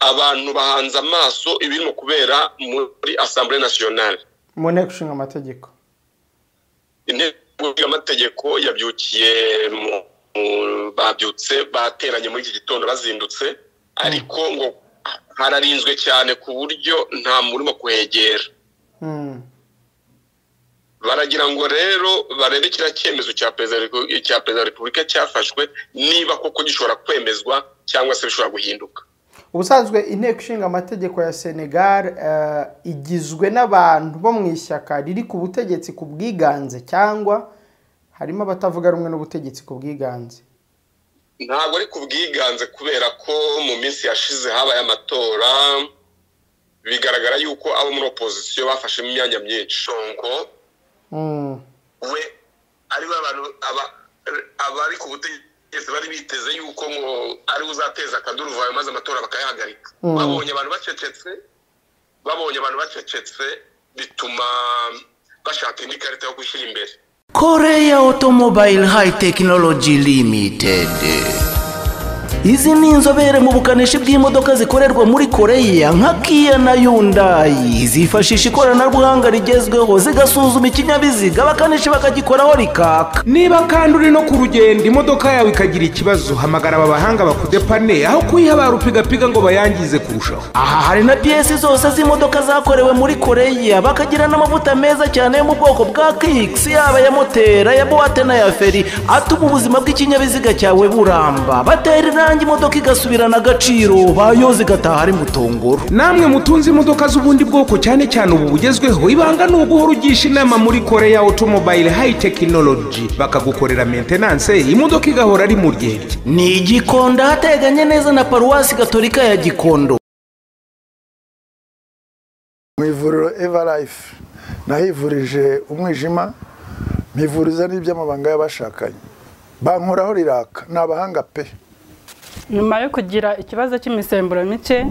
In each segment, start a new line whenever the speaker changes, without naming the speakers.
abantu bahanze amaso ibirimo kubera muri Assemblée Nationale
mu nteko ishinga amategeko.
Inteko y'amategeko yabyukiye babyutse bateranye muri iki gitondo bazindutse ariko ngo hararinzwe cyane ku buryo nta murimo kuhegera. Baragira ngo rero barebe kira cyemezo cya Perezida wa Repubulika cyafashwe niba koko gishobora kwemezwa cyangwa se bishobora guhinduka.
Ubusanzwe inteko ishinga amategeko ya Senegal igizwe n'abantu bo mu ishyaka riri ku butegetsi ku bwiganze cyangwa harimo abatavuga rumwe n'ubutegetsi ku bwiganze?
Ntabwo ari ku bwiganze kubera ko mu minsi yashize habaye amatora bigaragara yuko abo muri opposition bafashe imyanya myinshi. Sonko we ari abantu abari ku butegetsi bari biteze yuko ngo ari uzateza akaduruvayo maze amatora bakayahagarika. Babonye abantu bacecetse bituma bashaka indi karita yo gushyira imbere.
Korea Automobile High Technology Limited. Izi ni inzobere mu bukanishi bw'imodoka zikorerwa muri Korea nka Kia na Hyundai. Zifashisha ikoranabuhanga rigezweho zigasuzuma ikinyabiziga abakanishi bakagikoraho rikaka.
Niba kandi uri no ku rugendo imodoka yawe ikagira ikibazo, hamagara aba bahanga bakudepane aho kuyiha barupigapiga ngo bayangize kurushaho.
Aha hari na piyesi zose z'imodoka zakorewe muri Korea, bakagira n'amavuta meza cyane yo mu bwoko bwa Kicks, yaba ya motera, ya boate na ya feri, atuma ubuzima bw'ikinyabiziga cyawe buramba. Batera irangi imodoka igasubirana agaciro, bayoze igataha ari mutongoro.
Namwe mutunze imodoka z'ubundi bwoko cyane cyane ubu bugezweho, ibanga ni uguhora ugisha inama muri Korea Automobile High Technology bakagukorera maintenance, imodoka igahora ari mu ryerye.
Ni Gikondo hateganye neza na Paruwasi Gatolika ya Gikondo.
Mu ivuriro Everlife nahivurije umwijima, mpivuriza n'iby'amabanga y'abashakanye, bankoraho riraka, n'abahanga pe.
Nyuma yo kugira ikibazo cy'imisemburo mike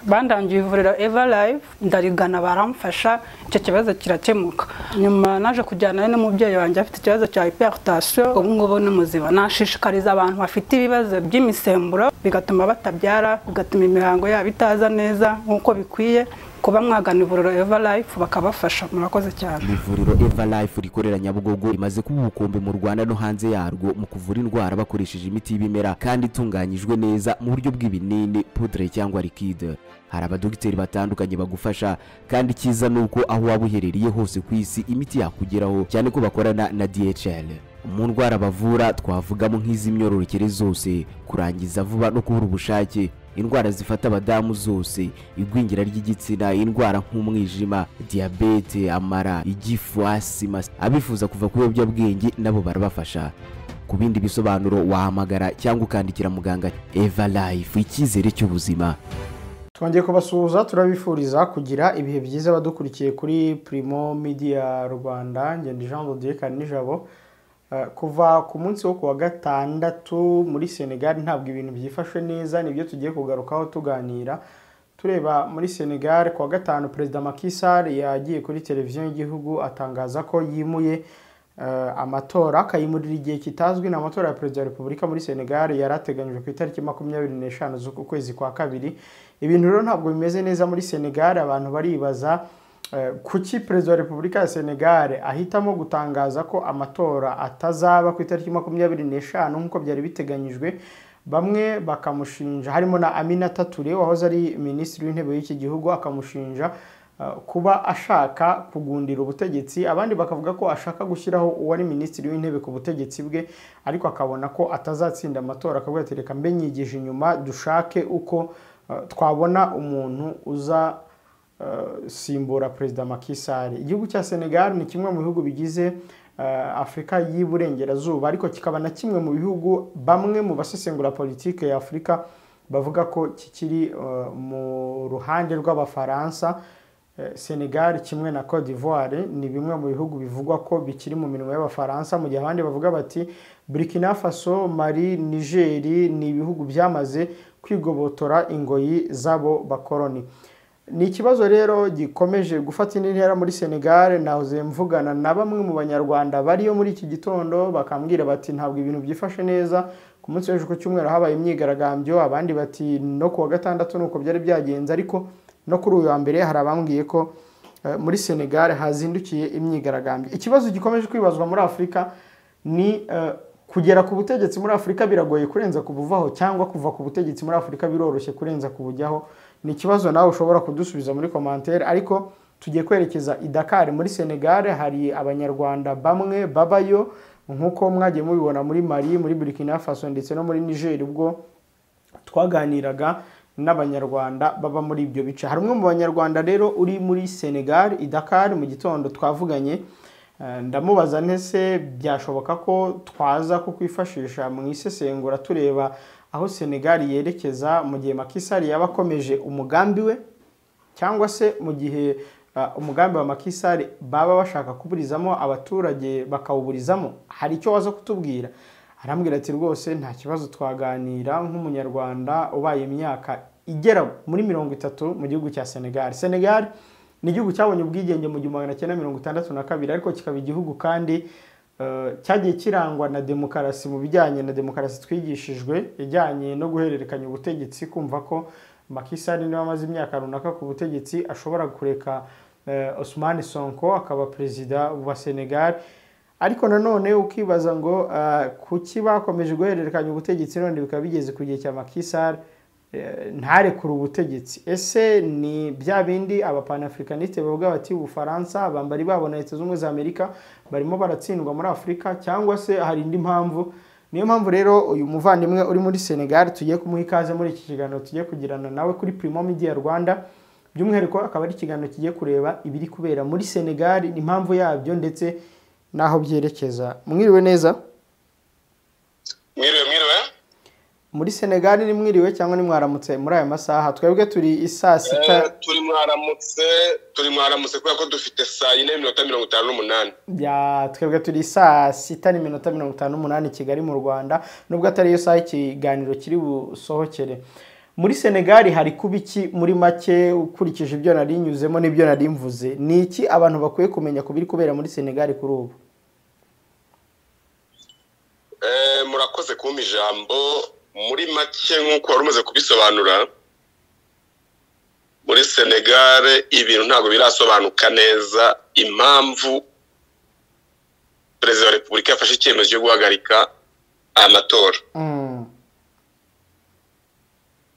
bandangiye ivuriro Everlife, ndarigana baramfasha, icyo kibazo kirakemuka. Nyuma naje kujyana n'umubyeyi wanjye afite ikibazo cya hypertension, ubu ngubu ni muzima. Nashishikariza abantu bafite ibibazo by'imisemburo bigatuma batabyara, bigatuma imihango yabo itaza neza nk'uko bikwiye, kuba mwagana ivuriro Everlife bakabafasha. Murakoze cyane.
Ivuriro Everlife rikorera Nyabugogo rimaze kuba ubukombe mu Rwanda no hanze yarwo mu kuvura indwara bakoresheje imiti y'ibimera kandi itunganyijwe neza mu buryo bw'ibinini, poudre cyangwa liquide. Hari abadogiteri batandukanye bagufasha kandi cyiza nuko aho waba uherereye hose ku isi imiti yakugeraho, cyane ko bakorana na DHL. Mu ndwara bavura twavugamo nk'iz'imyororokere zose, kurangiza vuba no kubura ubushake, indwara zifata abadamu zose, igwingira ry'igitsina, indwara nk'umwijima, diabete, amara, igifu, asima. Abifuza kuva ku biyobyabwenge nabo barabafasha. Ku bindi bisobanuro wahamagara cyangwa ukandikira muganga. Everlife, icyizere cy'ubuzima.
Twongeye kubasuhuza, turabifuriza kugira ibihe byiza badukurikiye kuri Primo Media Rwanda. Ngende Jean Dodier Kanijabo. Kuva ku munsi wo kuwa gatandatu muri Senegal ntabwo ibintu byifashe neza, nibyo tugiye kugarukaho tuganira. Tureba muri Senegal kuwa gatanu Perezida Macky Sall yagiye kuri televiziyo y'igihugu atangaza ko yimuye amatora, akayimurira igihe kitazwi. Na amatora ya Perezida wa Repubulika muri Senegal yarateganyijwe ku itariki 25 z'ukwezi kwa kabiri. Ibintu rero ntabwo bimeze neza muri Senegal. Abantu baribaza kuki Perezida wa Repubulika ya Senegal ahitamo gutangaza ko amatora atazaba ku itariki 25 nk'uko byari biteganyijwe. Bamwe bakamushinja, harimo na Aminata Touré wahoze ari minisitiri w'intebe y'iki gihugu, akamushinja kuba ashaka kugundira ubutegetsi. Abandi bakavuga ko ashaka gushyiraho uwari minisitiri w'intebe ku butegetsi bwe, ariko akabona ko atazatsinda amatora, akavuga ati reka mbe nyigije inyuma dushake uko twabona umuntu uza simbura Perezida Macky Sall. Igihugu cya Senegal ni kimwe mu bihugu bigize Afrika y'Iburengerazuba, ariko kikaba na kimwe mu bihugu bamwe mu basesengura politike ya Afrika bavuga ko kikiri mu ruhande rw'Abafaransa. Senegal kimwe na Cote d'Ivoire ni bimwe mu bihugu bivugwa ko bikiri mu minwe y'Abafaransa, mu gihe abandi bavuga bati Burkina Faso, Mali, Niger ni ibihugu byamaze kwigobotora ingoyi zabo bakoroni. ni ikibazo rero gikomeje gufata indi ntera muri Senegal. Nahoze mvugana na bamwe mu banyarwanda bariyo muri iki gitondo bakambwira bati ntabwo ibintu byifashe neza. Ku munsi w'ejo ku cyumweru habaye imyigaragambyo, abandi bati no kuwa gatandatu nuko byari byagenze, ariko no kuri uyu wa mbere hari abambwiye ko muri Senegal hazindukiye imyigaragambyo. Ikibazo gikomeje kwibazwa muri Afurika ni kugera ku butegetsi muri Afurika biragoye kurenza kubuvaho, cyangwa kuva ku butegetsi muri Afurika biroroshye kurenza kubujyaho. Ni ikibazo nawe ushobora kudusubiza muri commentaire, ariko tugiye kwerekeza i Dakar muri Senegal. Hari abanyarwanda bamwe babayo nkuko mwagiye mubibona muri Mali, muri Burkina Faso ndetse no muri Niger ubwo twaganiraga n'abanyarwanda baba muri ibyo bice. Hari umwe mu banyarwanda rero uri muri Senegal i Dakar mu gitondo twavuganye, ndamubaza ntese byashoboka ko twaza kukwifashisha mu isesengura tureba aho Senegal yerekeza mu gihe Macky Sall yaba akomeje umugambi we, cyangwa se mu gihe umugambi wa Macky Sall baba bashaka kuburizamo abaturage bakawuburizamo. Hari icyo waza kutubwira? Arambwira ati rwose nta kibazo twaganira nk'umunyarwanda ubaye imyaka igera muri 30 mu gihugu cya Senegal. Senegal ni igihugu cyabonye ubwigenge mu 1962, ariko kikaba igihugu kandi cyagiye kirangwa na demokarasi mu bijyanye na demokarasi twigishijwe ijyanye no guhererekanya ubutegetsi, kumva ko Macky Sall niwe amaze imyaka runaka ku butegetsi ashobora kureka Ousmane Sonko akaba perezida wa Senegal. Ariko nanone ukibaza ngo kuki bakomeje guhererekanya ubutegetsi none bikaba bigeze ku gihe cya Macky Sall ntarekura ubutegetsi? Ese ni bya bindi abapanafricaniste bavuga bati Ubufaransa abambari babo na Leta Zunze Ubumwe za Amerika barimo baratsindwa muri Afurika, cyangwa se hari indi mpamvu? Niyo mpamvu rero uyu muvandimwe uri muri Senegal tugiye kumuha ikaze muri iki kiganiro tugiye kugirana nawe kuri Primo Media Rwanda. By'umwihariko akaba ari ikiganiro kigiye kureba ibiri kubera muri Senegal, impamvu yabyo ndetse naho byerekeza. Mwiriwe neza?
Mwiriwe.
Muri Senegal ni mwiriwe cyangwa ni mwaramutse muri aya masaha? Twebwe turi isaa sita.
Turi mwaramutse kubera ko dufite saa 4:58.
Ya twebwe turi saa 6:58 Kigali mu Rwanda, nubwo atari yo saa ikiganiro kiri busohokere. Muri Senegal hari kubiki muri make ukurikije ibyo nari nyuzemo n'ibyo nari mvuze? Ni iki abantu bakwiye kumenya kubiri kubera muri Senegal kuri ubu?
Murakoze kumpa ijambo. Muri make nk'uko wari umaze kubisobanura, muri Senegal ibintu ntabwo birasobanuka neza impamvu Perezida wa Repubulika yafashe icyemezo cyo guhagarika amatora.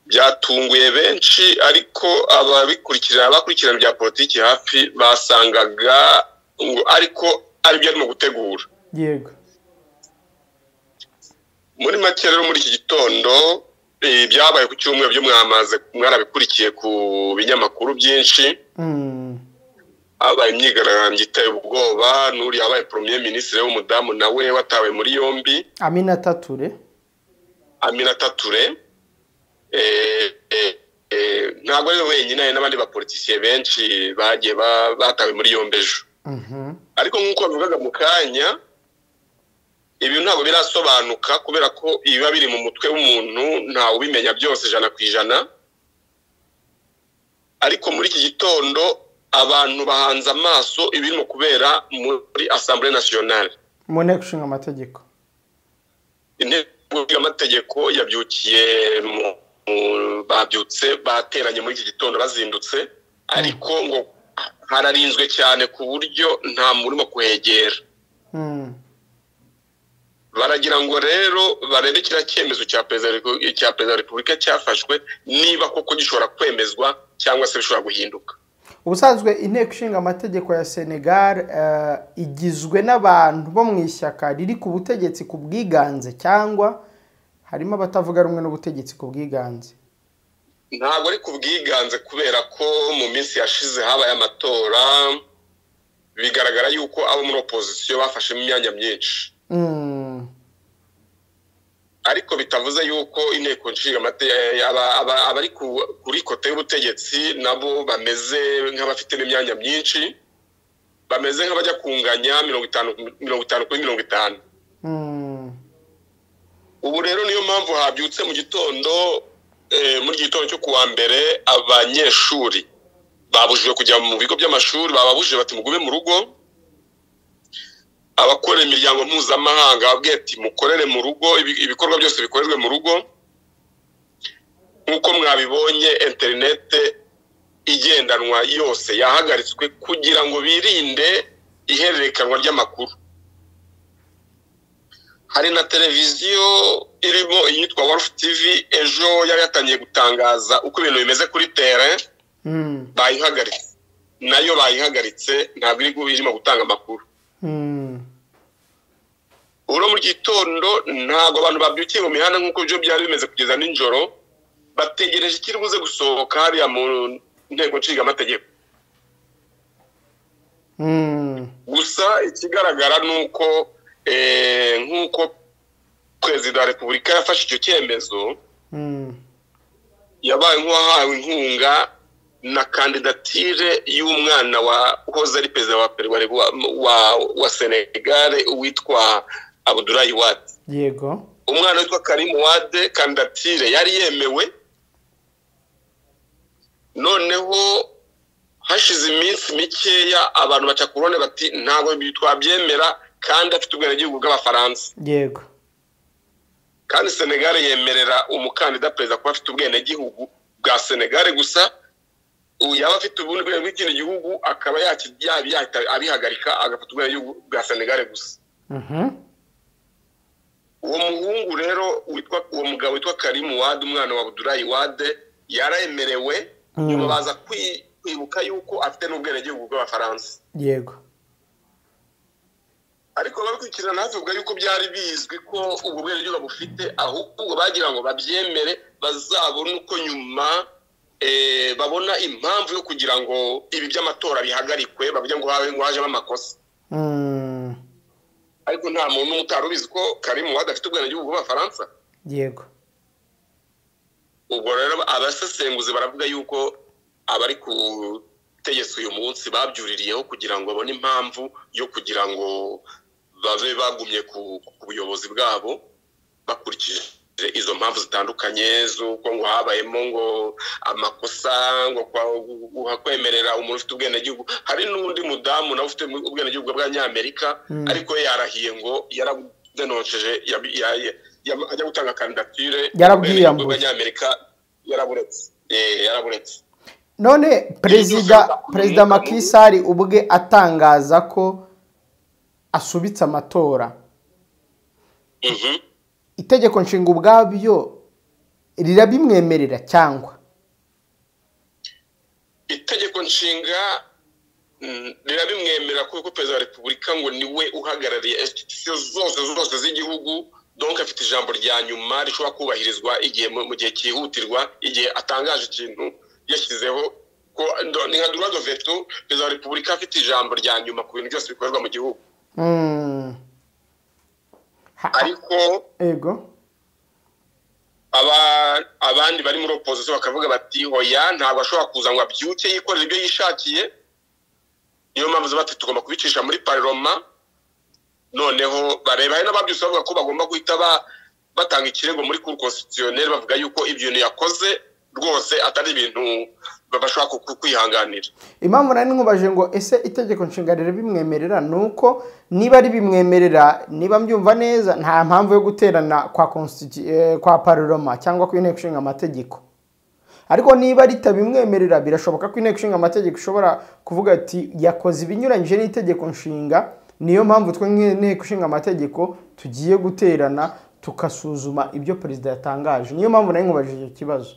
Byatunguye benshi, ariko abakurikirana bya politiki hafi basangaga ngo ariko ari byo arimo gutegura.
Yego.
Muri make rero muri iki gitondo byabaye ku cyumweru byo mwarabikurikiye ku binyamakuru byinshi. Abaye imyigaragambyo iteye ubwoba, n'uri yabaye Premier Ministre w'umudamu nawe watawe muri yombi, Aminata Touré. Ntabwo ari wenyine, n'abandi bapolitisiye benshi bagiye batawe muri yombi ejo. Ariko nk'uko bavugaga mu kanya, ibintu ntabwo birasobanuka kubera ko ibiba biri mu mutwe w'umuntu ntawe ubimenya byose 100%. Ariko muri iki gitondo abantu bahanze amaso ibirimo kubera muri Assemblée Nationale,
mu nteko ishinga amategeko.
Inteko ishinga amategeko yabyukiye babyutse bateranye muri iki gitondo bazindutse, ariko ngo hararinzwe cyane ku buryo nta murimo kuhegera. Baragira ngo rero barebe kiriya cyemezo cya Perezida wa Repubulika cyafashwe niba koko gishobora kwemezwa cyangwa se bishobora guhinduka.
Ubusanzwe inteko ishinga amategeko ya Senegal igizwe n'abantu bo mu ishyaka riri ku butegetsi ku bwiganze, cyangwa harimo abatavuga rumwe n'ubutegetsi ku bwiganze?
Ntabwo ari ku bwiganze kubera ko mu minsi yashize habaye amatora, bigaragara yuko abo muri opposition bafashe imyanya myinshi. Ariko bitavuze yuko inteko nshinga amategeko abari kuri kote y'ubutegetsi nabo bameze nk'abafite imyanya myinshi, bameze nk'abajya kunganya 50 kuri 50. Ubu rero niyo mpamvu habyutse mu gitondo, muri gitondo cyo kuwa mbere abanyeshuri babujijwe kujya mu bigo by'amashuri, bababujije bati mugume mu rugo. Abakorera imiryango mpuzamahanga babwiye ati mukorere mu rugo, ibikorwa byose bikorerwe mu rugo. Nk'uko mwabibonye interinete igendanwa yose yahagaritswe kugira ngo birinde ihererekanwa ry'amakuru. Hari na televiziyo irimo iyitwa Wolf TV ejo yari yatangiye gutangaza uko ibintu bimeze kuri terrain, bayihagaritse. Nayo bayihagaritse, ntabwo irimo gutanga amakuru. Uro mu gitondo ntabwo abantu babyukiye mu mihanda nk'uko byo byari bimeze kugeza nijoro, bategereje ikiri buze gusohoka hariya mu nteko nshinga amategeko. Gusa ikigaragara nuko nk'uko perezida wa repubulika yafashe icyo cyemezo, yabaye nk'uwahawe inkunga na kandidatire y'umwana wahoze ari perezida wa Senegal witwa Abdoulaye Wade.
Yego.
Umwana witwa Karim Wade, kandidatire yari yemewe. Noneho hashize iminsi mikeya abantu baca kurone bati ntabwo twabyemera, kandi afite ubwenegihugu bw'Abafaransa.
Yego.
Kandi Senegal yemerera umukandida perezida kuba afite ubwenegihugu bwa Senegal gusa, yaba afite ubundi bw'ikindi gihugu akaba abihagarika agafata ubwenegihugu bwa Senegal gusa. Uwo muhungu rero uwo mugabo witwa Karim Wade, umwana wa Abdoulaye Wade, yarayemerewe, nyuma baza kwibuka yuko afite n'ubwenegihugu bw'Abafaransa.
Yego.
Ariko babikurikirana havuga yuko byari bizwi ko ubwo bwenegihugu bufite, ahubwo bagira ngo babyemere bazabone uko nyuma babona impamvu yo kugira ngo ibi by'amatora bihagarikwe, bavuga ngo hajemo amakosa. Ariko nta muntu utari ubizi ko Karim Wade afite ubwenegihugu bw'Abafaransa.
Yego.
Ubwo rero abasesenguzi baravuga yuko abari ku tegeko uyu munsi babyuririyeho kugira ngo babone impamvu yo kugira ngo babe bagumye ku buyobozi bwabo, bakurikije izo mpamvu zitandukanye z'uko ngo habayemo ngo amakosa, ngo kwemerera umuntu ufite ubwenegihugu. Hari n'undi mudamu nawe ufite ubwenegihugu bw'Abanyamerika, ariko yarahiye ngo yaradenoceje ajya gutanga kandidatire
yarabwiyambuye
bw'Abanyamerika, yaraburetse.
None perezida Macky Sall ubwe atangaza ko asubitse amatora, itegeko nshinga ubwabyo rirabimwemerera cyangwa?
Itegeko nshinga rirabimwemerera kuko perezida wa repubulika ngo niwe uhagarariye institution zose z'igihugu, donc afite ijambo rya nyuma rishobora kubahirizwa igihe mu gihe cyihutirwa, igihe atangaje ikintu yashyizeho ko ni nka droit de veto. Perezida wa repubulika afite ijambo rya nyuma ku bintu byose bikorerwa mu gihugu. Ariko
ego
abandi bari muri opposition bakavuga bati hoya ntabwo ashobora kuza ngo abyuke yikorera ibyo yishakiye, niyo mpamvu bati tugomba kubicisha muri parlement. Noneho bareba hari n'ababyuse bavuga ko bagomba guhita batanga ikirego muri cour constitutionnelle, bavuga yuko ibyo yakoze rwose atari ibintu bashobora kwihanganira.
Impamvu nari nkubaje ngo ese itegeko nshinga bimwemerera, nuko niba ari bimwemerera, niba mbyumva neza, nta mpamvu yo guterana kwa parlement cyangwa ku inteko ishinga amategeko. Ariko niba ritabimwemerera, birashoboka ko inteko ishinga amategeko ishobora kuvuga ati yakoze ibinyuranyije n'itegeko nshinga, niyo mpamvu twe nk'inteko ishinga amategeko tugiye guterana tukasuzuma ibyo perezida yatangaje. Niyo mpamvu nari nkubajije icyo kibazo.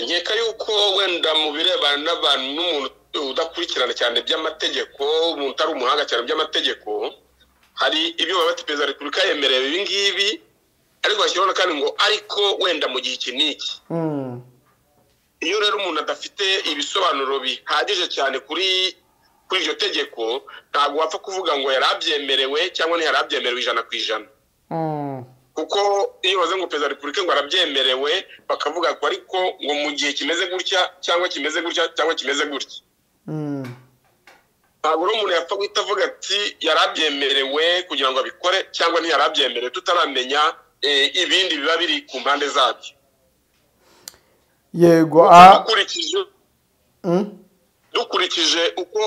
Nkeka yuko wenda mu birebana n'abantu n'umuntu udakurikirana cyane by'amategeko, umuntu utari umuhanga cyane by'amategeko, hari ibyo bati perezida wa repubulika yemerewe ibi ngibi, ariko bashyiraho kandi ngo ariko wenda mu gihe iki n'iki. Iyo rero umuntu adafite ibisobanuro bihagije cyane kuri iryo tegeko, ntabwo wapfa kuvuga ngo yarabyemerewe cyangwa ntiharabyemerewe 100%. Kuko iyo baze ngo perezida wa repubulika ngo arabyemerewe, bakavuga ko ariko ngo mu gihe kimeze gutya cyangwa kimeze gutya cyangwa kimeze gutya. Ntabwo umuntu yapfa guhita avuga ati yarabyemerewe kugira ngo abikore cyangwa ntiyarabyemerewe, tutaramenya ibindi biba biri ku mpande zabyo.
Yego.
dukurikije uko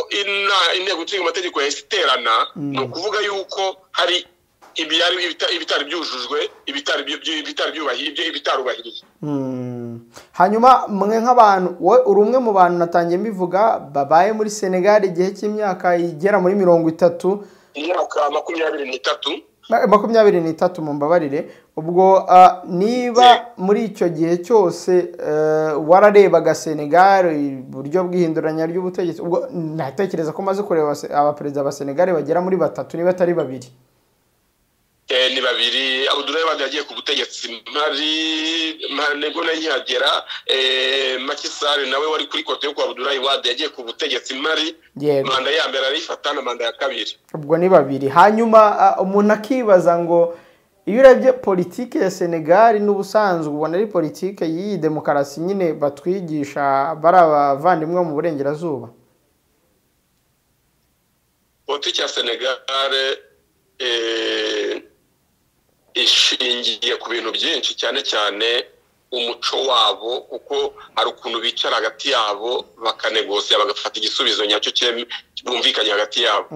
inteko nshinga amategeko yahise iterana ni ukuvuga yuko hari ibitari byujujwe ibitari byubahirije ibitarubahirije.
Hanyuma mwe nk'abantu uri umwe mu bantu natangiye mbivuga babaye muri Senegal igihe cy'imyaka igera muri 30
imyaka 23
23 mu mbabarire ubwo niba muri icyo gihe cyose wararebaga Senegal uburyo bw'ihinduranya ry'ubutegetsi ubwo natekereza ko maze kureba abaperezida ba Senegal bagera muri 3 niba atari 2
ni 2 Abdoulaye Wade yagiye ku butegetsi nego nayihagera Macky Sall nawe wari kuri kote yo kwa Abdoulaye Wade yagiye ku butegetsi manda ya mbere arifata na manda ya kabiri
ubwo ni 2 hanyuma umuntu akibaza ngo iyo urebye politike ya Senegal n'ubusanzwe ubona ari politike y'iyi demokarasi nyine batwigisha barabavandimwe mu burengerazuba.
Politike ya Senegal ishingiye ku bintu byinshi cyane cyane umuco wabo kuko hari ukuntu bicara hagati yabo bakanegosiya bagafata igisubizo nyacyo bumvikanye hagati yabo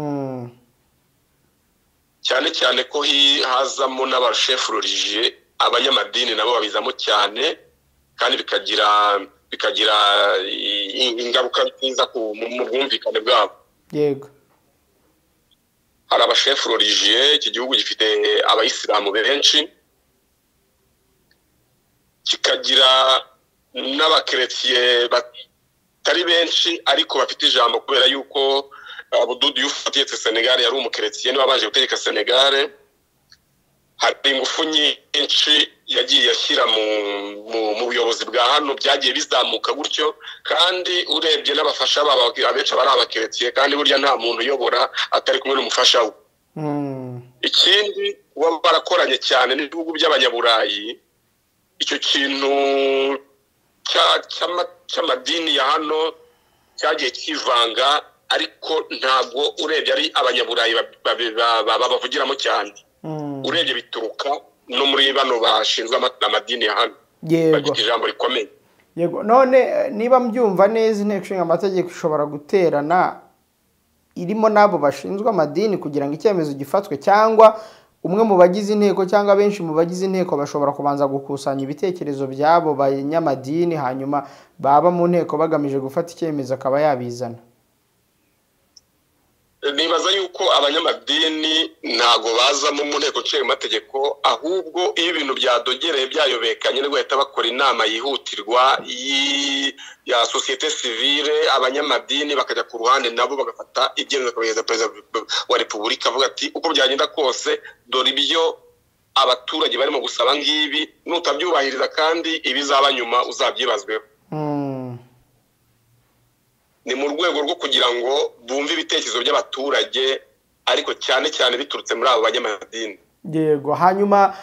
cyane cyane ko hazamo n'abashefu religieux abanyamadini nabo babizamo cyane kandi bikagira ingaruka nziza mu bwumvikane bwabo.
Yego
hari abashefu religieux iki gihugu gifite abayisilamu benshi kikagira n'abakeretiye batari benshi ariko bafite ijambo kubera yuko Abdou Diouf atetse Senegal yari umukeretiye niwe wabanje gutegeka Senegal. Hari ingufu nyinshi yagiye ashyira mu buyobozi bwa hano byagiye bizamuka gutyo kandi urebye n'abafasha babo abenshi bari abakeretiye kandi burya nta muntu uyobora atari kumwe n'umufasha we. Ikindi kuba barakoranye cyane n'ibihugu by'abanyaburayi icyo kintu cy'amadini ya hano cyagiye kivanga ariko ntabwo urebye ari abanyaburayi babavugiramo cyane urebye bituruka no muri bano bashinzwe amadini ya hano bagira ijambo rikomeye.
Yego none niba mbyumva neza inteko ishinga amategeko ishobora guterana irimo nabo bashinzwe amadini kugira ngo icyemezo gifatwe cyangwa umwe mu bagize inteko cyangwa benshi mu bagize inteko bashobora kubanza gukusanya ibitekerezo byabo banyamadini hanyuma baba mu nteko bagamije gufata icyemezo akaba yabizana.
Nibaza yuko abanyamadini ntago baza mu nteko nshinga amategeko ahubwo iyo ibintu byadogereye byayobekanye nibwo bahita bakora inama yihutirwa ya societe civile abanyamadini bakajya ku ruhande nabo bagafata ibyemezo bakabigeza perezida wa repubulika avuga ati uko byagenda kose dore ibyo abaturage barimo gusaba ngibi nutabyubahiriza kandi ibizaba nyuma uzabyibazweho. Ni mu rwego rwo kugira ngo bumve ibitekerezo by'abaturage ariko cyane cyane biturutse muri abo banyamadini.
Yego hanyuma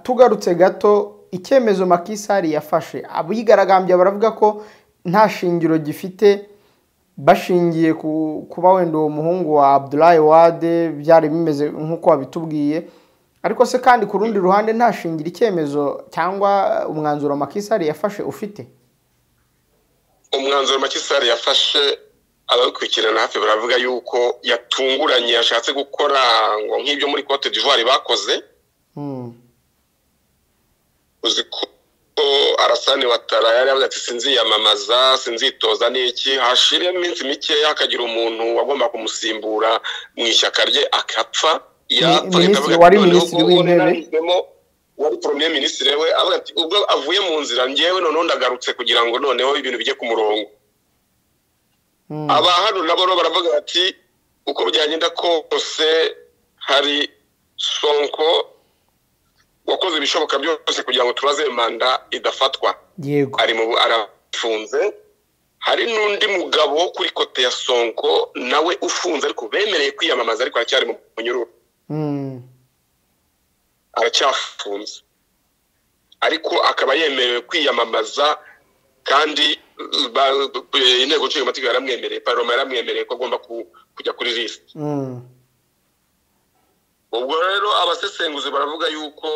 tugarutse gato icyemezo Macky Sall yafashe abigaragambya baravuga ko nta shingiro gifite bashingiye kuba wenda uwo muhungu wa Abdoulaye Wade byari bimeze nk'uko wabitubwiye ariko se kandi ku rundi ruhande nta shingiro icyemezo cyangwa umwanzuro Macky Sall yafashe ufite.
Umwanzuro Macky Sall yafashe abakurikirana hafi baravuga yuko yatunguranye yashatse gukora ngo nk'ibyo muri Cote d'Ivoire bakoze. Uzi ko Alassane Ouattara yari yavuze ati sinziyamamaza sinzitoza n'iki hashire iminsi mike hakagira umuntu wagomba kumusimbura mu ishyaka rye akapfa
wari minisitiri w'intebe
wari premier ministre we avuga ati ubwo avuye mu nzira ngewe none ndagarutse kugira ngo noneho ibintu bijye ku murongo. Abahano nabo baravuga bati uko byagenda kose hari Sonko wakoze ibishoboka byose kugira ngo turaze manda idafatwa.
Yego
ari mu arafunze. Hari n'undi mugabo kuri kote ya Sonko nawe ufunze ariko bemereye kwiyamamaza ariko aracyari mu munyururu. Aracyafunze ariko akaba yemerewe kwiyamamaza kandi inteko nshinga amategeko yaramwemereye parlement yaramwemereye ko agomba kujya kuri list. Ubwo rero abasesenguzi baravuga yuko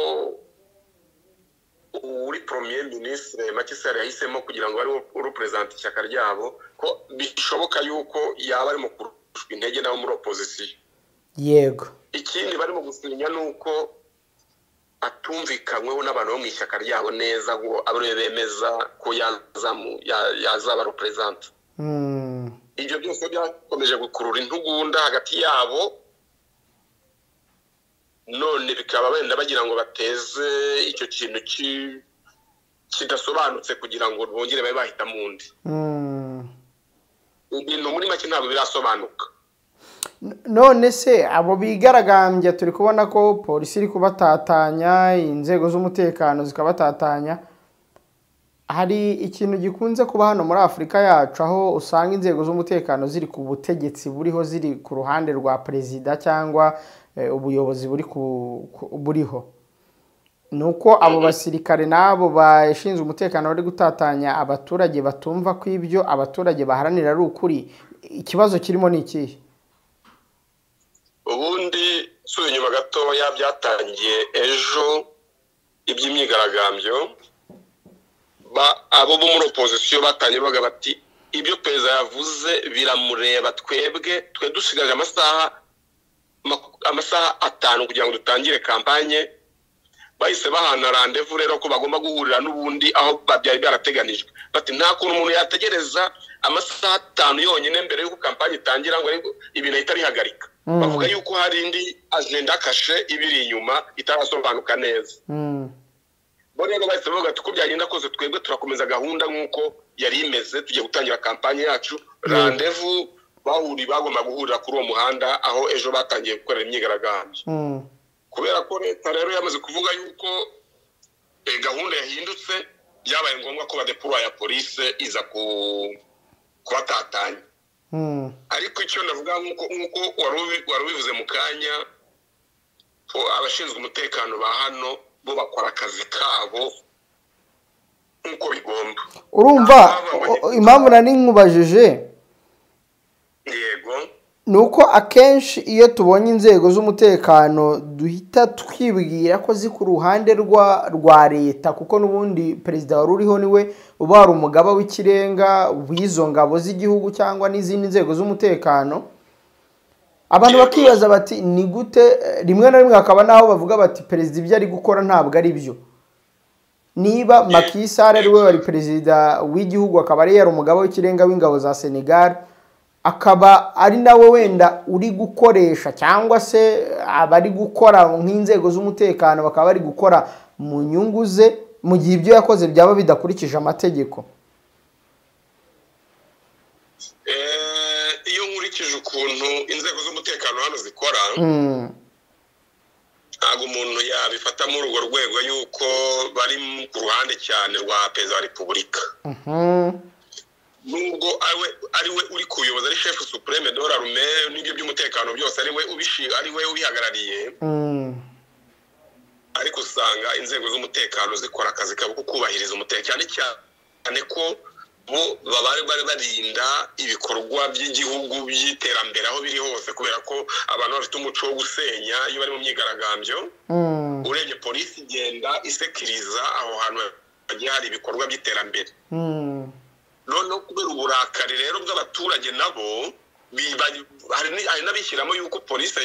uri premier ministre Macky Sall yahisemo kugira ngo ari represent ishyaka ryabo ko bishoboka yuko yaba arimo kurushwa intege nabo muri opposition.
Yego.
Ikindi barimo gusinya nuko atumvikanyweho n'abantu bo mu ishyaka ryabo neza ngo abure bemeza ko yazaba represent. Ibyo byose byakomeje gukurura intugunda hagati yabo, none bikaba benda bagira ngo bateze icyo kintu kidasobanutse kugira ngo bongere babe bahita mundi. Ibintu muri make ntabwo birasobanuka.
None se abo bigaragambya turi kubona ko polisi iri kubatatanya, inzego z'umutekano zikabatatanya. Hari ikintu gikunze kuba hano muri Afurika yacu aho usanga inzego z'umutekano ziri ku butegetsi buriho, ziri ku ruhande rwa perezida cyangwa ubuyobozi buriho. Nuko abo basirikare nabo bashinzwe umutekano bari gutatanya abaturage batumva ko ibyo abaturage baharanira ari ukuri. Ikibazo kirimo ni ikihe?
Ubundi suye nyuma gatoya byatangiye ejo iby'imyigaragambyo, abo bo muri opposition batangiye bavuga bati ibyo perezida yavuze biramureba, twe dusigaje amasaha 5 kugira ngo dutangire kampanye. Bahise bahana rendezvous rero ko bagomba guhurira n'ubundi aho byari byarateganijwe. Bati nta kuntu umuntu yategereza amasaha 5 yonyine mbere y'uko kampanye itangira ngo ibintu itari hagarika. Bavuga yuko hari indi agenda kashe ibiri inyuma itarasobanuka neza. Bo rero bahise bavuga ati ko byagenda kose twebwe turakomeza gahunda nk'uko yari imeze, tugiye gutangira kampanye yacu. Rendezvous bagomba guhurira kuri uwo muhanda aho ejo batangiye gukorera imyigaragambyo. Kubera ko leta rero yamaze kuvuga yuko gahunda yahindutse, byabaye ngombwa ko badeploya ya police iza kubatatanya. Ariko icyo ndavuga nk'uko wari ubivuze mu kanya, abashinzwe umutekano ba hano bo bakora akazi kabo nk'uko bigomba.
Urumva impamvu nani nkubajije?
Yego.
Nuko akenshi iyo tubonye inzego z'umutekano duhita twibwira ko ziri ku ruhande rwa leta, kuko n'ubundi perezida wari uriho niwe uba ari umugaba w'ikirenga w'izo ngabo z'igihugu cyangwa n'izindi nzego z'umutekano. Abantu bakibaza bati ni gute rimwe na rimwe hakaba naho bavuga bati perezida ibyo ari gukora ntabwo ari byo. Niba Macky Sall ari we wari perezida w'igihugu, akaba ari yari umugaba w'ikirenga w'ingabo za Senegal, akaba ari nawe wenda uri gukoresha cyangwa se abari gukora nk'inzego z'umutekano bakaba bari gukora mu nyungu ze, mu gihe ibyo yakoze byaba bidakurikije amategeko.
Iyo nkurikije ukuntu inzego z'umutekano hano zikora, ntabwo umuntu yabifata muri urwo rwego yuko bari ku ruhande cyane rwa perezida wa repubulika. Nubwo ari we uri kuyoboza, ari chef supreme de l'armée n'ibyo by'umutekano byose ari we ubihagarariye, ariko usanga inzego z'umutekano zikora akazi kabo kubahiriza umutekano, cyane ko bo bari barinda ibikorwa by'igihugu by'iterambere aho biri hose, kubera ko abantu bafite umuco wo gusenya iyo bari mu myigaragambyo. Urebye polisi igenda isekiriza aho hantu hagiye hari ibikorwa by'iterambere. Noneho kubera uburakari rero bw'abaturage nabo hari n'abishyiramo yuko polisi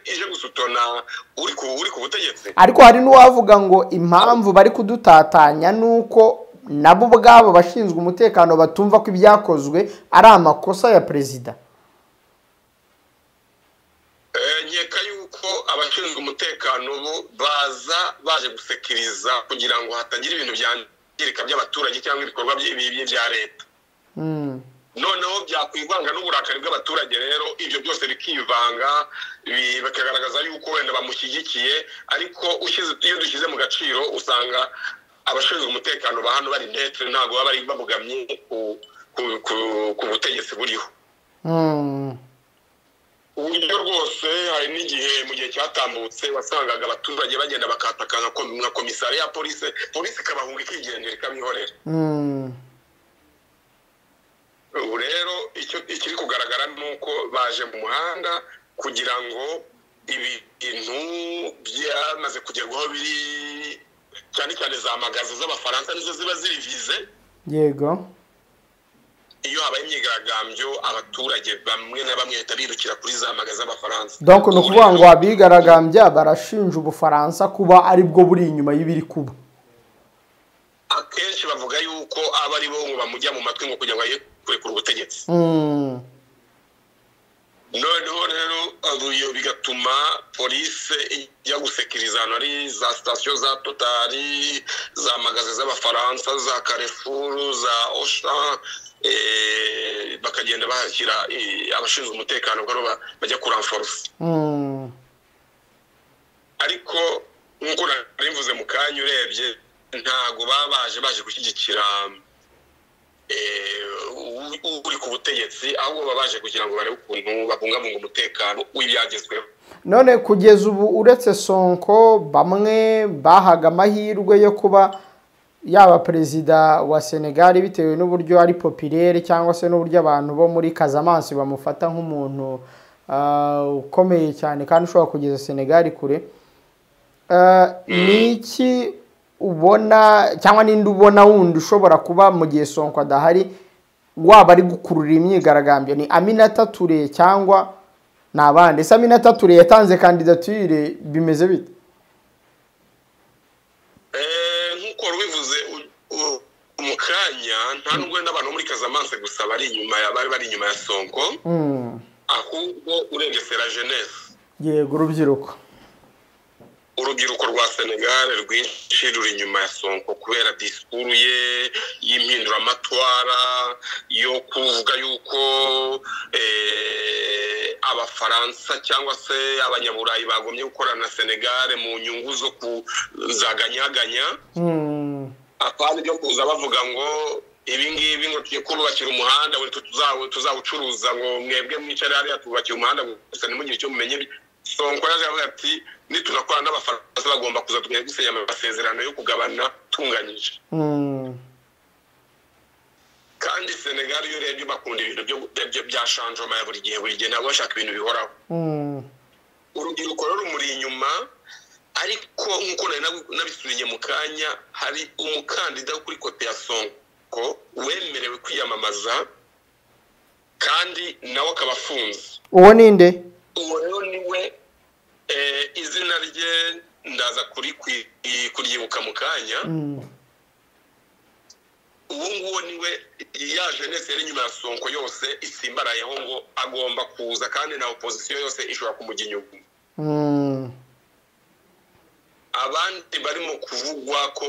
ije gusutona uri ku butegetsi.
Ariko hari n'uwavuga ngo impamvu bari kudutatanya nuko nabo ubwabo bashinzwe umutekano batumva ko ibyakozwe ari amakosa ya perezida.
Nkeka yuko abashinzwe umutekano baje gusekiriza kugira ngo hatagira ibintu byangirika by'abaturage cyangwa ibikorwa bya leta. Noneho byakwivanga n'uburakari bw'abaturage, rero ibyo byose bikivanga bakagaragaza yuko wenda bamushyigikiye. Ariko iyo dushyize mu gaciro usanga abashinzwe umutekano ba hano bari netre, ntabwo baba bari babugamye ku butegetsi buriho. Uburyo rwose hari n'igihe mu gihe cyatambutse wasangaga abaturage bagenda bakataka nka komisari ya polisi ikabahunga ikigendera ikabihorera. Ubu rero ikiri kugaragara ni uko baje mu muhanda kugira ngo ibintu byamaze kugerwaho biri cyane cyane za magazi z'abafaransa nizo ziba ziri vize.
yego
iyo habaye imyigaragambyo abaturage bamwe na bamwe bahita birukira kuri za magazi z'abafaransa.
donc ni ukuvuga ngo abigaragambya barashinja ubufaransa kuba ari bwo buri inyuma y'ibiri kuba.
Akenshi bavuga yuko aba ari bo ngo bamujya mu matwi ngo kugira ngo kurekura ubutegetsi. Noneho rero iyo bigatuma polisi ijya gusekiriza ahantu ari za sitasiyo za Totali, za magazi z'abafaransa, za Carrefour, za Auchan, bakagenda bashyira abashinzwe umutekano ko bajya kuranforce. Ariko nk'uko narimvuze mu kanya urebye ntago baje gushyigikira uri ku butegetsi, ahubwo babaje kugira ngo barebe ukuntu babungabunga umutekano w'ibyagezweho.
None kugeza ubu uretse Sonko bamwe bahaga amahirwe yo kuba yaba perezida wa Senegal bitewe n'uburyo ari populaire cyangwa se n'uburyo abantu bo muri Casamance bamufata nk'umuntu ukomeye cyane kandi ushobora kugeza Senegal kure. Niki ubona cyangwa ninde ubona wundi ushobora kuba mu gihe Sonko adahari waba ari gukurura imyigaragambyo? Ni Aminata Touré cyangwa nabandi? Se Aminata Touré yatanze candidature bimeze bite?
Nkuko rubivuze mu kanya nta nubwo n'abantu muri Casamance gusa bari inyuma ya Sonko, ahubwo urebye la jeunesse.
Yego urubyiruko
rwa Senegal rwinshi ruri inyuma ya Sonko kubera disikuru ye y'impinduramatwara yo kuvuga yuko abafaransa cyangwa se abanyaburayi bagombye gukorana na Senegal mu nyungu zo kuzaganyaganya. Apana byo kuza bavuga ngo ibi ngibi ngo tugiye kubakira umuhanda tuzawucuruza ngo mwebwe mwicare hariya tubakira umuhanda gusa nimugire icyo mumenye. Sonko yaje avuga ati nitunakorana n'abafaransa bagomba kuza tugenda gusenya amasezerano yo kugabana tunganyije. Kandi Senegal yo rero bakunda ibintu bya changement ya buri gihe nabo bashaka ibintu bihoraho. Urubyiruko rero rumuri inyuma, ariko nkuko nabisubiriye mu kanya hari umukandida kuri kote ya Sonko wemerewe kwiyamamaza kandi nawe akaba afunze.
Uwo ninde?
Uwo rero niwe izina rye ndaza kuryibuka mu kanya. Uwo nguwo niwe ya jeunesse yari nyuma ya Sonko yose isimbarayeho ngo agomba kuza kandi na opposition yose ishobora kumujya inyuma. Abandi barimo kuvugwa ko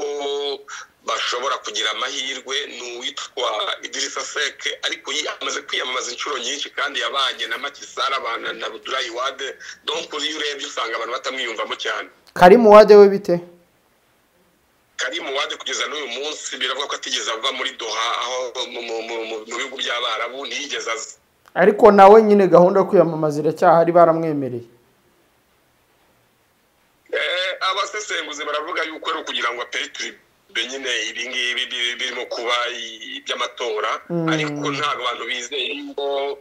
bashobora kugira amahirwe n'uwitwa Idrissa Seck, ariko amaze kwiyamamaza inshuro nyinshi kandi yabanye na Macky Sall abana na Abdoulaye Wade, donc uri urebye usanga abantu batamwiyumvamo cyane.
Karim Wade we bite?
Karim Wade kugeza n'uyu munsi biravuga ko atigeze ava muri Doha aho mu bihugu by'Abarabu ntiyigeze aza.
Ariko nawe nyine gahunda yo kwiyamamaza iracyahari baramwemereye.
Abasesenguzi baravuga yuko ari kugira ngo apere nyine ibi ngibi birimo kuba iby'amatora, ariko ntabwo abantu bizeye yuko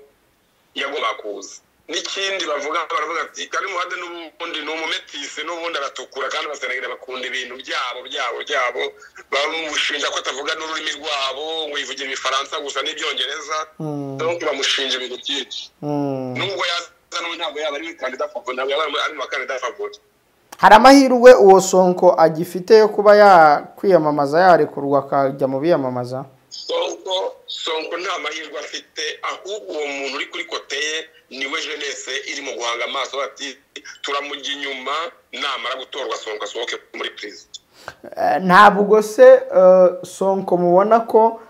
yagomba kuza. N'ikindi baravuga ati Karim Wade n'ubundi ni umumetisi n'ubundi aratukura kandi abasenegali bakunda ibintu byabo bamushinja ko atavuga n'ururimi rwabo ngo yivugira ibifaransa gusa n'ibyongereza, donc bamushinja ibintu byinshi. Nubwo yaza ntabwo yaba ari kandida favori, ntabwo yaba ari mu bakandida favori.
Hari amahirwe uwo Sonko agifite yo kuba yakwiyamamaza yarekurwa akajya mu biyamamaza?
Sonko nta mahirwe afite, ahubwo uwo muntu uri kuri kote ye niwe jeunesse irimo guhanga amaso ati turamujya inyuma namara gutorwa Sonko asohoke muri prison.
Ntabwo se Sonko mubona ko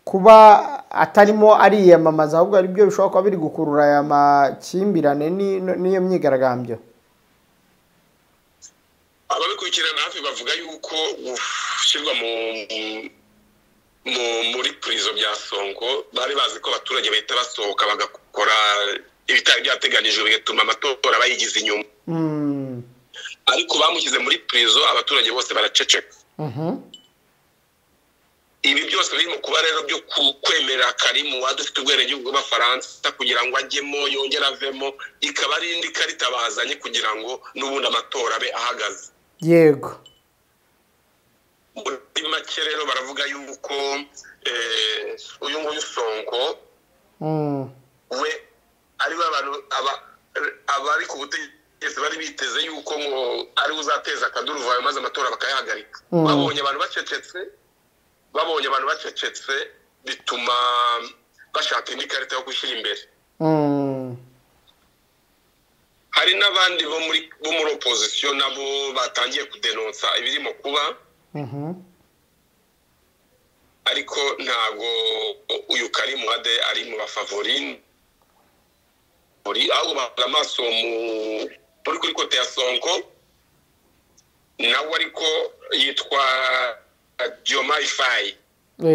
kuba atarimo ariyamamaza ahubwo ari byo bishobora kuba biri gukurura aya makimbirane n'iyo myigaragambyo?
Ababikurikirana hafi bavuga yuko gushyirwa muri prison bya Sonko bari bazi ko abaturage bahita basohoka bagakora ibitari byateganijwe bigatuma amatora bayigize inyuma. Ariko bamushyize muri prison abaturage bose baraceceka. Ibi byose birimo kuba rero byo kwemera Karim Wade ufite ubwenegihugu bw'Abafaransa kugira ngo ajyemo yongera avemo, ikaba ari indi karita bazanye kugira ngo n'ubundi amatora abe ahagaze.
Yego.
muri make rero baravuga yuko uyu nguyu Sonko we ari abantu abari ku butegetsi bari biteze yuko ngo ari uzateza akaduruvayo maze amatora bakayahagarika. Babonye abantu bacecetse bituma bashaka indi karita yo gushyira imbere. Hari n'abandi bo muri opposition nabo batangiye kudenonsa ibirimo kuba, ariko ntago uyu Karim Wade ari mu bafavori, ahubwo bavuga amaso kuri kote ya Sonko nawe ariko yitwa Diomaye Faye.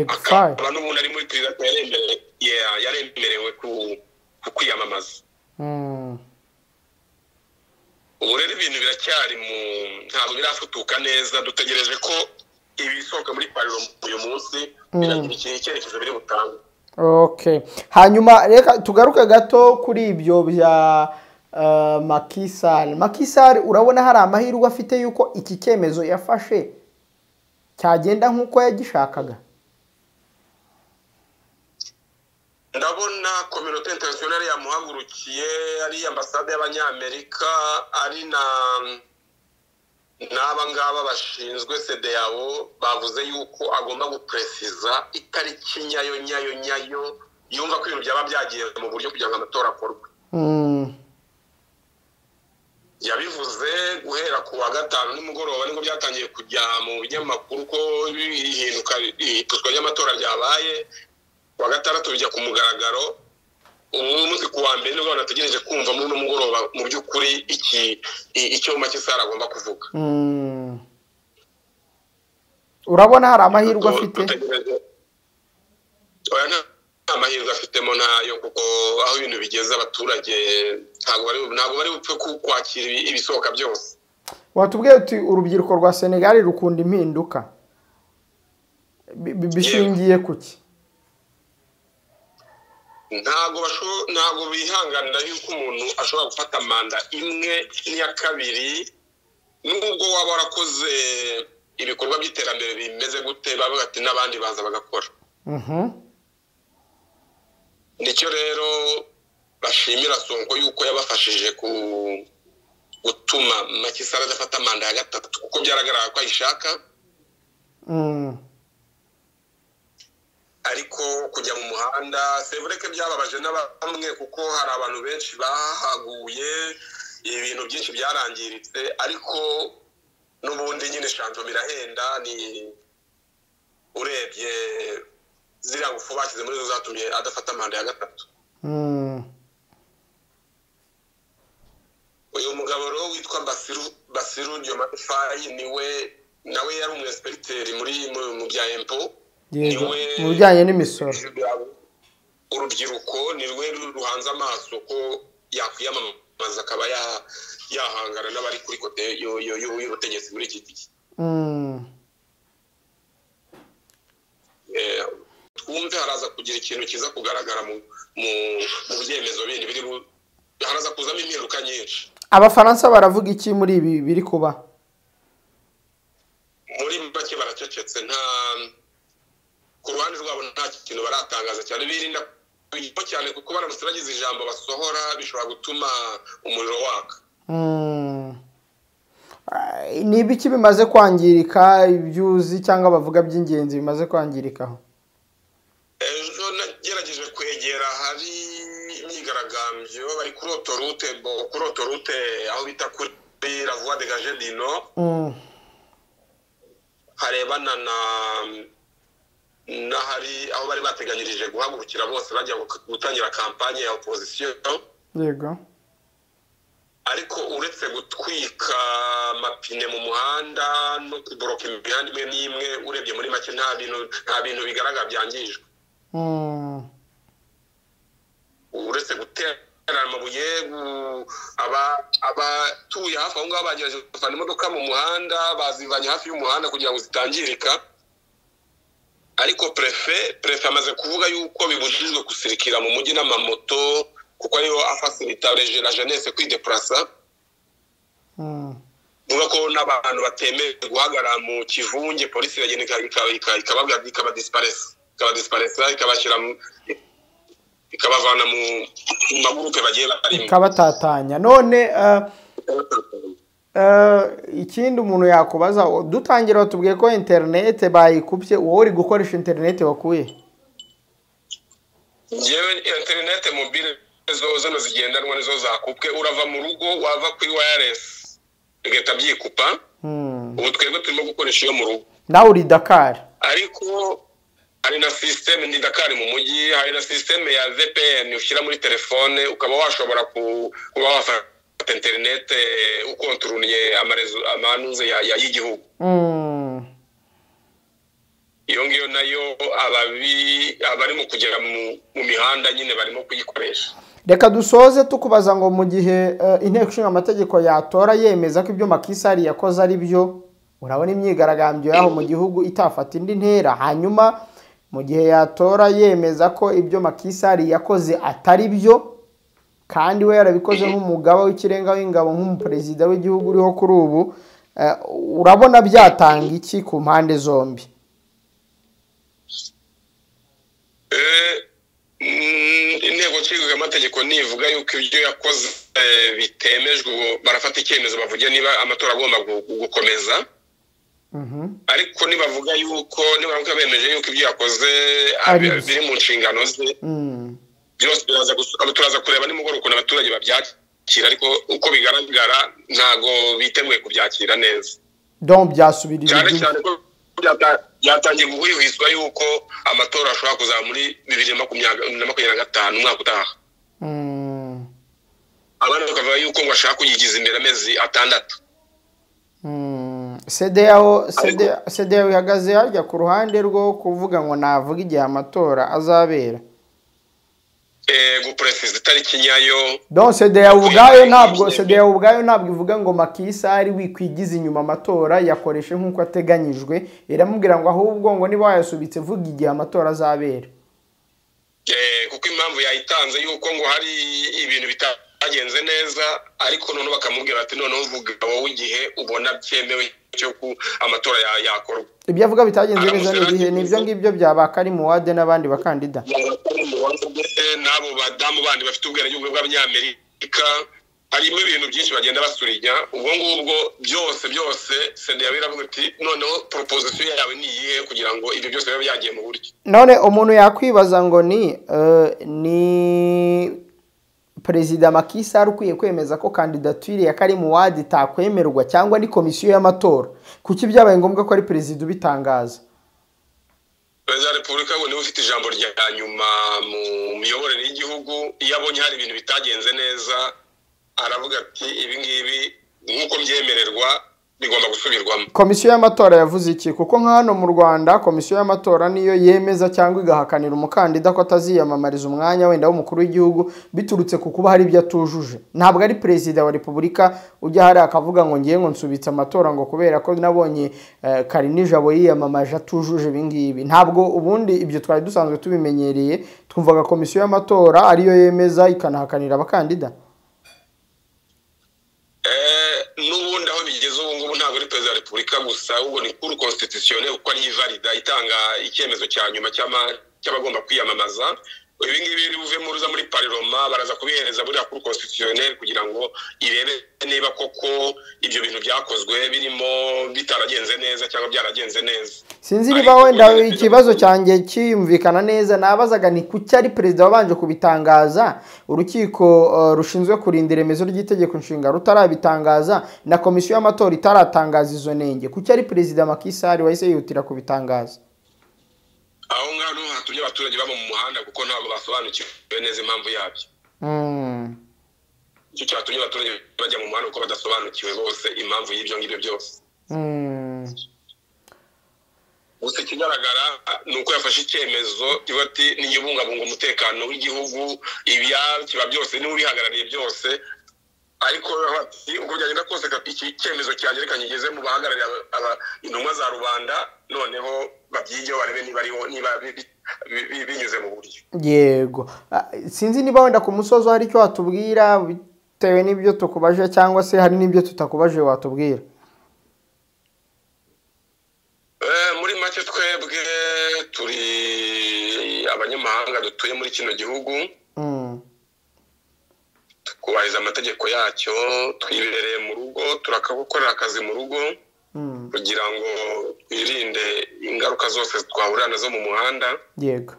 Akaba n'umuntu ari muri perezida yaremerewe kwiyamamaza. Ubu rero ibintu biracyari ntabwo birafutuka neza, dutegereje ko ibisohoka muri parlement uyu munsi biragira icyerekezo biri butanga.
Okay, hanyuma reka tugaruke gato kuri ibyo bya Macky Sall. Urabona hari amahirwe afite yuko iki cyemezo yafashe cyagenda nk'uko yagishakaga?
Ndabona communauté internationale yamuhagurukiye, ari ambasade y'Abanyamerika, ari n'abangaba bashinzwe CEDEAO bavuze yuko agomba gupresiza itariki nyayo yumva ko ibintu byaba byagiye mu buryo kugira ngo amatora akorwe. Yabivuze guhera ku wa gatanu nimugoroba nibwo byatangiye kujya mu binyamakuru ko ihinduka ry'amatora ryabaye. Wa gatandatu bijya ku mugaragaro, umunsi ku wa mbere nibwo banategereje kumva muri uno mugoroba mu by'ukuri icyo Macky Sall agomba kuvuga.
Urabona hari amahirwe afite?
Nta amahirwe afitemo nayo, kuko aho ibintu bigeze abaturage ntabwo bari bupfe kwakira ibisohoka byose.
Watubwiye uti urubyiruko rwa Senegal rukunda impinduka, bishingiye kuki?
Ntabwo bihanganira yuko umuntu ashobora gufata manda imwe n'iya kabiri, nubwo waba warakoze ibikorwa by'iterambere bimeze gute, bavuga ati n'abandi baza bagakora. Nicyo rero bashimira Sonko yuko yabafashije gutuma Macky Sall adafata manda ya gatatu, kuko byaragaragara ko ayishaka. Ariko kujya mu muhanda sevureke byababaje n'abamwe, kuko hari abantu benshi bahaguye, ibintu byinshi byarangiritse, ariko n'ubundi nyine shanjo birahenda. Ni urebye ziriya ngufu bashyize muri zo zatumye adafata manda ya gatatu. Uyu mugabo rero witwa Bassirou Diomaye Faye nawe yari umwesperiteri mu bya impo,
mu bijyanye n'imisoro.
Urubyiruko niwe ruhanze amaso ko yakwiyamamaza akaba yahangana n'abari kuri kote y'ubutegetsi muri iki gihe. Twumve haraza kugira ikintu kiza kugaragara mu byemezo bindi haraza kuzamo impinduka nyinshi.
Abafaransa baravuga iki muri ibi biri kuba?
Muri make baracecetse, ku ruhande rwabo nta kintu baratangaza cyane, birinda cyane kuko baramutse bagize ijambo basohora bishobora gutuma umuriro waka.
Ni ibiki bimaze kwangirika, ibyuzi cyangwa bavuga by'ingenzi bimaze kwangirikaho?
Ejo nagerageje kwegera hari imyigaragambyo bari kuri autoroute aho bita kuri la voie de Gage du Nord, harebana n'ahari aho bari bateganyirije guhagurukira bose bajya gutangira kampanye ya opposition.
Yego.
Ariko uretse gutwika amapine mu muhanda no kuboroka imihanda imwe n'imwe, urebye muri make nta bintu bigaragara byangijwe. Uretse gutera amabuye, abatuye hafi aho ngaho bagerageje kuvana imodoka mu muhanda, bazivanye hafi y'umuhanda kugira ngo zitangirika. Ariko prefe amaze kuvuga yuko bibujijwe gusirikira mu mujyi n'amamoto, kuko ariyo afasilita la jeunesse kwideplasa. vuga ko n'abantu batemewe guhagarara mu kivunge polisi iragenda ikabadisiparesa ikabashyira ikabavana mu magurupe bagiye barimo
ikabatatanya. None ikindi umuntu yakubaza, dutangira batubwiye ko interinete bayikubye, wowe uri gukoresha interinete wakuye?
yewe interinete mobile zo zigendanwa nizo zakubwe, urava mu rugo wava kuri wireless bigahita byikupa. Ubu twebwe turimo gukoresha iyo mu rugo.
Nawe uri Dakar?
Ariko hari na system ni Dakar mu mujyi, hari na system ya VPN ushyira muri telefone ukaba washobora kuba wafata internet ukontoroniye amarezo amanuze y'igihugu. Iyo ngiyo nayo abarimo kugera mu mihanda nyine barimo kuyikoresha.
Reka dusoze tukubaza ngo mu gihe inteko ishinga amategeko yatora yemeza ko ibyo Macky Sall yakoze ari byo, urabona imyigaragambyo yaho mu gihugu itafata indi ntera, hanyuma mu gihe yatora yemeza ko ibyo Macky Sall yakoze atari byo kandi we yarabikoze nk'umugaba w'ikirenga w'ingabo nk'umuperezida w'igihugu uriho kuri ubu, urabona byatanga iki ku mpande zombi?
Inteko ishinga amategeko nivuga yuko ibyo yakoze bitemejwe barafata icyemezo bavuge niba amatora agomba gukomeza. Ariko nibavuga yuko nibavuga bemeje yuko ibyo yakoze biri mu nshingano ze, byose turaza kureba nimugoroba ukuntu abaturage babyakira, ariko uko bigaragara ntago biteguye kubyakira neza.
Donc byasubirira
cyane ko byatangiye guhwihwiswa yuko amatora ashobora kuzaba muri 2025 umwaka utaha. Abana bakavuga yuko ngo ashaka kuyigiza imbere amezi 6.
CEDEAO ihagaze harya ku ruhande rwo kuvuga ngo navuga igihe amatora azabera.
Gupresiza itariki nyayo.
Donc CEDEAO ubwayo ntabwo ivuga ngo Macky Sall wikwigiza inyuma amatora yakoreshe nk'uko ateganyijwe, iramubwira ngo ahubwo ngo niba yasubitse vuga igihe amatora azabera.
Kuko impamvu yayitanze yuko ngo hari ibintu bitagenze neza, ariko none bakamubwira ati none uvuga wowe igihe ubona byemewe cyo ku amatora yakorwa.
Ibyo avuga bitagenze neza n'igihe nibyo ngibyo byabaka ari Muwade n'abandi bakandida.
Nabo badamu bandi bafite ubwenegihugu bw'Abanyamerika, harimo ibintu byinshi bagenda basurinya. Ubwo ngubwo byose CEDEAO iravuga ati noneho proposition yawe ni iyihe kugira ngo ibyo byose bibe byagiye mu buryo.
None umuntu yakwibaza ngo ni Perezida Macky Sall ukwiye kwemeza ko kandidatire ya Karim Wade itakwemerwa cyangwa ni komisiyo y'amatora? Kuki byabaye ngombwa ko ari perezida ubitangaza?
Perezida wa Repubulika ngo niwe ufite ijambo rya nyuma mu miyoborere y'igihugu. Iyo abonye hari ibintu bitagenze neza aravuga ati ibi ngibi nk'uko byemererwa bigomba gusubirwamo.
Komisiyo y'amatora yavuze iki? Kuko nka hano mu Rwanda komisiyo y'amatora niyo yemeza cyangwa igahakanira umukandida ko ataziyamamariza umwanya wenda w'umukuru w'igihugu biturutse ku kuba hari ibyo atujuje. Ntabwo ari perezida wa Repubulika ujya hari akavuga ngo ngiye ngo nsubitse amatora ngo kubera ko nabonye Karinijabo yiyamamaje atujuje ibingibi. Ntabwo ubundi ibyo twari dusanzwe tubimenyereye, twumvaga komisiyo y'amatora ariyo yemeza ikanahakanira abakandida.
N'ubundi aho bigeze ubu ngubu ntabwo ari perezida wa Repubulika gusa, ahubwo ni Cour constitutionnelle uko ari valida itanga icyemezo cya nyuma cy'abagomba kwiyamamaza. Ibi ngibi biri buve muruza muri parlement baraza kubihereza muri Cour constitutionnelle kugira ngo irebe niba koko ibyo bintu byakozwe birimo bitaragenze neza cyangwa byaragenze neza.
Sinzi niba wenda ikibazo cyanjye cyiyumvikana neza, nabazaga ni kuki ari perezida wabanje kubitangaza, urukiko rushinzwe kurinda iremezo ry'itegeko nshinga rutarabitangaza, na komisiyo y'amatora itaratangaza izo nenge. Kuki ari perezida Macky Sall wahise yihutira kubitangaza?
Aho ngaho hatumye abaturage baba mu muhanda kuko ntabwo basobanukiwe neza impamvu yabyo. Icyo cyatumye abaturage bajya mu muhanda kuko badasobanukiwe bose impamvu y'ibyo ngibyo byose. Gusa ikigaragara ni uko yafashe icyemezo kiba ati niyibungabunga umutekano w'igihugu, kiba byose niwe ubihagarariye byose. Ariko uko byagenda kose iki cyemezo cyanjye reka ngeze mu bahagarariye intumwa za rubanda, noneho babyigeho barebe niba binyuze mu buryo.
Yego, sinzi niba wenda ku musozo hari icyo watubwira bitewe n'ibyo tukubaje cyangwa se hari n'ibyo tutakubaje watubwira.
turi abanyamahanga dutuye muri kino gihugu tukubahiriza amategeko yacyo, twibereye mu rugo, turakagukorera akazi mu rugo kugira ngo twirinde ingaruka zose twahurira nazo mu muhanda.
Yego.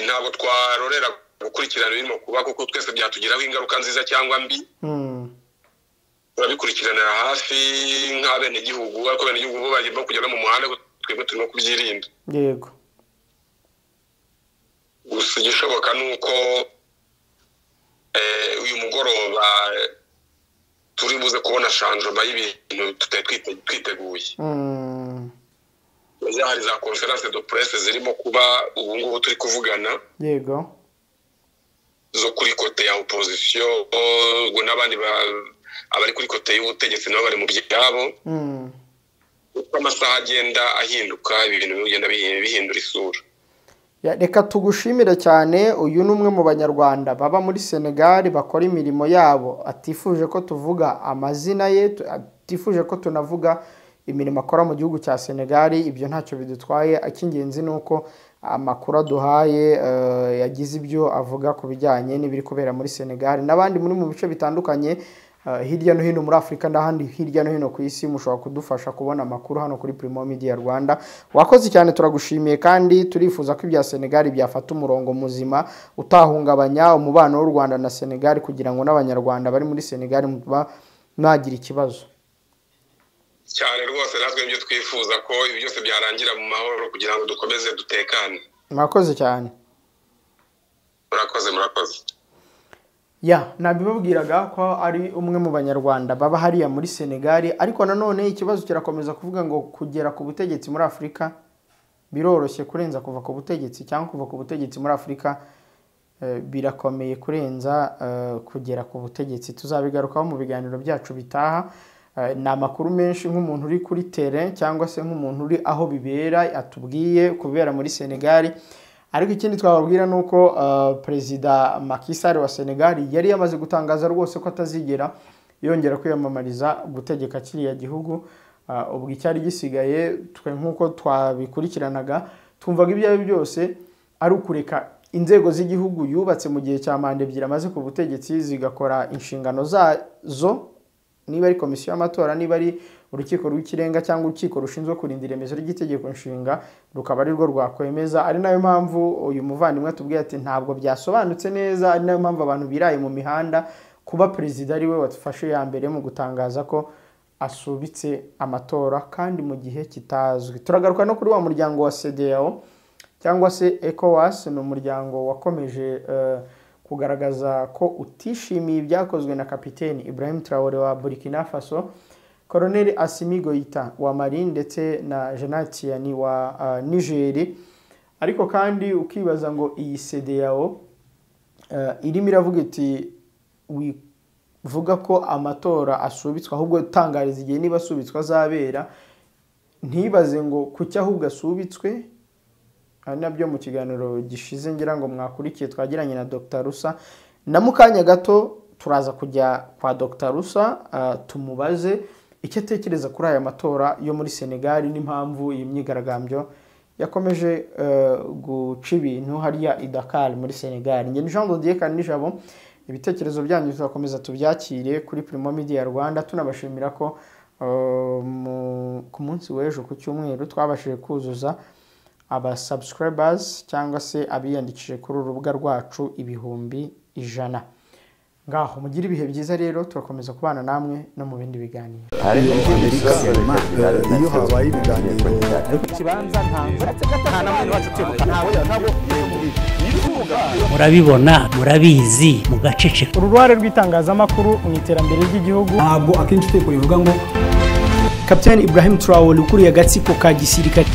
Ntabwo twarorera gukurikirana ibirimo kuba kuko twese byatugiraho ingaruka nziza cyangwa mbi. Turabikurikiranira hafi nk'abenegihugu, ariko abenegihugu bo bagomba kugera mu muhanda twebwe turimo kubyirinda.
Yego.
Gusa igishoboka ni uko uyu mugoroba turi buze kubona shanjoma y'ibintu tutari twiteguye. Hari za conference de presse zirimo kuba ubu ngubu turi kuvugana.
Yego.
Zo kuri kote ya opposition ngo n'abandi abari kuri kote y'ubutegetsi nabo bari mu byabo. Uko amasaha agenda ahinduka ibintu bigenda bihindura isura.
Reka tugushimire cyane. Uyu ni umwe mu banyarwanda baba muri Senegal bakora imirimo yabo, atifuje ko tuvuga amazina ye, atifuje ko tunavuga imirimo akora mu gihugu cya Senegal. Ibyo ntacyo bidutwaye, akingenzi nuko amakuru aduhaye yagize ibyo avuga ku bijyanye n'ibiri kubera muri Senegal n'abandi muri mu bice bitandukanye hirya no hino muri Afrika n'ahandi hirya no hino ku isi. Mushobora kudufasha kubona amakuru hano kuri Primo Media Rwanda. Wakoze cyane, turagushimiye kandi turifuza ko ibya Senegal byafata umurongo muzima utahungabanya umubano w'u Rwanda na Senegal, kugira ngo n'abanyarwanda bari muri Senegal mwagira ikibazo
cyane rwose. Natwe ibyo twifuza ko ibi byose byarangira mu mahoro kugira ngo dukomeze dutekane.
Mwakoze cyane.
Murakoze.
Nabibabwiraga ko ari umwe mu banyarwanda baba hariya muri Senegal, ariko nanone ikibazo kirakomeza kuvuga ngo kugera ku butegetsi muri Afrika biroroshye kurenza kuva ku butegetsi, cyangwa kuva ku butegetsi muri Afrika birakomeye kurenza kugera ku butegetsi. Tuzabigarukaho mu biganiro byacu bitaha. Ni amakuru menshi nk'umuntu uri kuri terrain cyangwa se nk'umuntu uri aho bibera atubwiye kubera muri Senegal. Ariko ikindi twababwira nuko Perezida Macky Sall wa Senegal yari yamaze gutangaza rwose ko atazigera yongera kwiyamamariza gutegeka kiriya gihugu. Ubwo icyari gisigaye twe nkuko twabikurikiranaga twumvaga ibyo byose ari ukureka inzego z'igihugu yubatse mu gihe cya manda ebyiri amaze ku butegetsi zigakora inshingano zazo, niba ari komisiyo y'amatora, niba ari urukiko rw'ikirenga cyangwa urukiko rushinzwe kurinda iremezo ry'itegeko nshinga, rukaba ari rwo rwakwemeza. Ari nayo mpamvu uyu muvandimwe atubwiye ati ntabwo byasobanutse neza, ari nayo mpamvu abantu biraye mu mihanda kuba perezida ari we wafashe ya mbere mu gutangaza ko asubitse amatora kandi mu gihe kitazwi. Turagaruka no kuri wa muryango wa CEDEAO cyangwa se ECOWAS. Ni umuryango wakomeje kugaragaza ko utishimiye ibyakozwe na Kapiteni Ibrahim Traoré wa Burkina Faso, Colonel Assimi Goïta wa Mali ndetse na Jean Tiani wa Niger. Ariko kandi ukibaza ngo iyi CEDEAO irimo iravuga iti wivuga ko amatora asubitswe, ahubwo utangariza igihe niba asubitswe azabera. Ntibaze ngo kuki ahubwo asubitswe. Ari nabyo mu kiganiro gishize ngira ngo mwakurikiye twagiranye na Dr. Rusa, na mukanya gato turaza kujya kwa Dr. Rusa tumubaze icyo atekereza kuri aya matora yo muri Senegal n'impamvu iyi myigaragambyo yakomeje guca ibintu hariya i Dakar muri Senegal. Nge ni Jean de Dieu kandi nijabo, ibitekerezo byanyu tuzakomeza tubyakire kuri Primo Media Rwanda. Tunabashimira ko ku munsi w'ejo ku cyumweru twabashije kuzuza aba subscribers cyangwa se abiyandikije kuri urubuga rwacu 100,000. Ngaho mugire ibihe byiza rero, turakomeza kubana namwe no mu bindi biganiro.
iyo habaye ibiganiro
Kibanza
murabibona, murabizi, mugaceceka.
uruhare rw'itangazamakuru mu iterambere ry'igihugu.
ntabwo akenshi iteko rivuga ngo
Kapiteni Ibrahim Traoré ukuriye agatsiko ka gisirikare